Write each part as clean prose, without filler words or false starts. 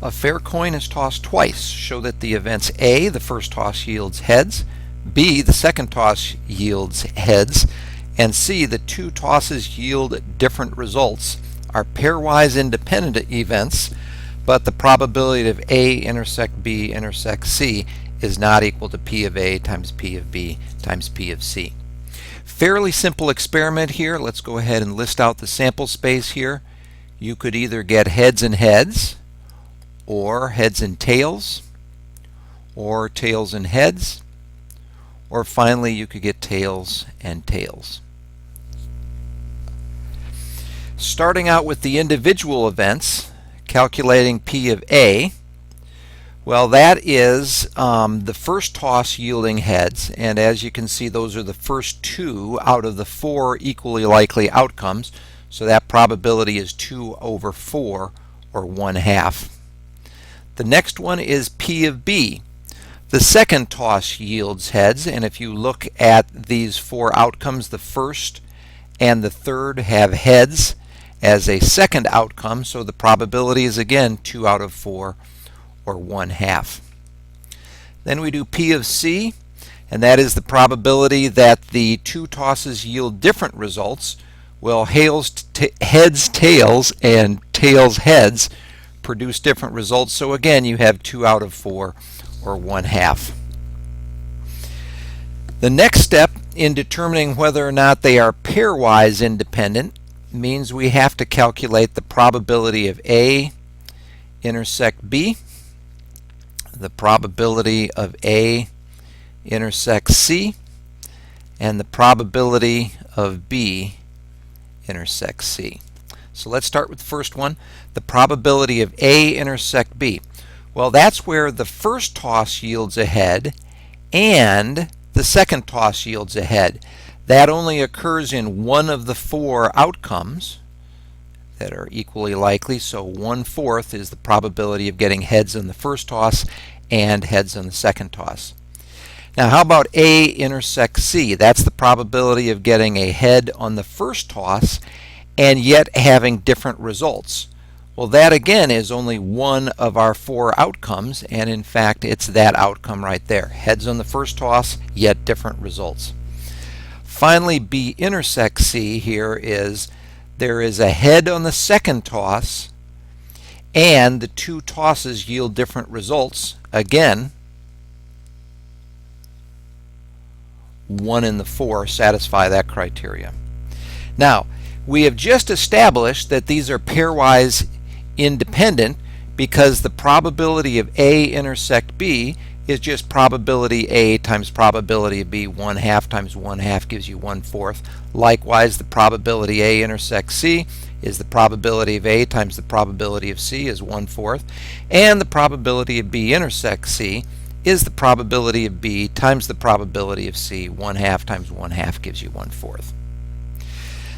A fair coin is tossed twice. Show that the events A, the first toss yields heads, B, the second toss yields heads, and C, the two tosses yield different results, are pairwise independent events, but the probability of A intersect B intersect C is not equal to P of A times P of B times P of C. Fairly simple experiment here. Let's go ahead and list out the sample space here. You could either get heads and heads, or heads and tails, or tails and heads, or finally you could get tails and tails. Starting out with the individual events, calculating P of A, well, that is the first toss yielding heads, and as you can see, those are the first two out of the four equally likely outcomes, so that probability is 2 over 4, or 1/2. The next one is P of B. The second toss yields heads, and if you look at these four outcomes, the first and the third have heads as a second outcome, so the probability is again 2 out of 4, or 1/2. Then we do P of C, and that is the probability that the two tosses yield different results. Well, heads tails and tails heads produce different results, so again you have 2 out of 4, or 1/2. The next step in determining whether or not they are pairwise independent means we have to calculate the probability of A intersect B, the probability of A intersect C, and the probability of B intersect C. So let's start with the first one, the probability of A intersect B. Well, that's where the first toss yields a head and the second toss yields a head. That only occurs in one of the four outcomes that are equally likely, so 1/4 is the probability of getting heads on the first toss and heads on the second toss. Now how about A intersect C? That's the probability of getting a head on the first toss and yet having different results. Well, that again is only one of our four outcomes, and in fact it's that outcome right there. Heads on the first toss, yet different results. Finally, B intersect C here is there is a head on the second toss and the two tosses yield different results. Again, 1 in the 4 satisfy that criteria. Now, we have just established that these are pairwise independent because the probability of A intersect B is just probability A times probability of B. 1/2 times 1/2 gives you 1/4. Likewise, the probability A intersect C is the probability of A times the probability of C is 1/4. And the probability of B intersect C is the probability of B times the probability of C. 1/2 times 1/2 gives you 1/4.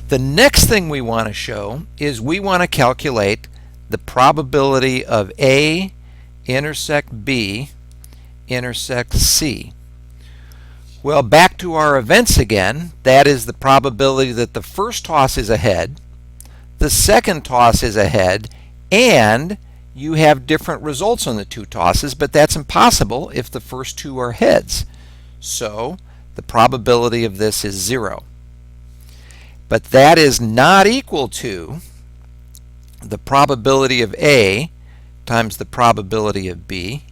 The next thing we want to show is we want to calculate the probability of A intersect B intersect C. Well, back to our events again. That is the probability that the first toss is a head, the second toss is a head, and you have different results on the two tosses, but that's impossible if the first two are heads. So the probability of this is 0. But that is not equal to the probability of A times the probability of B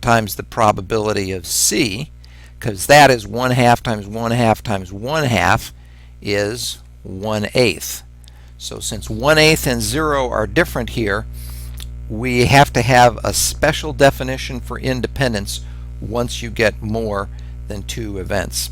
times the probability of C, because that is 1/2 times 1/2 times 1/2 is 1/8. So since 1/8 and 0 are different here, we have to have a special definition for independence once you get more than two events.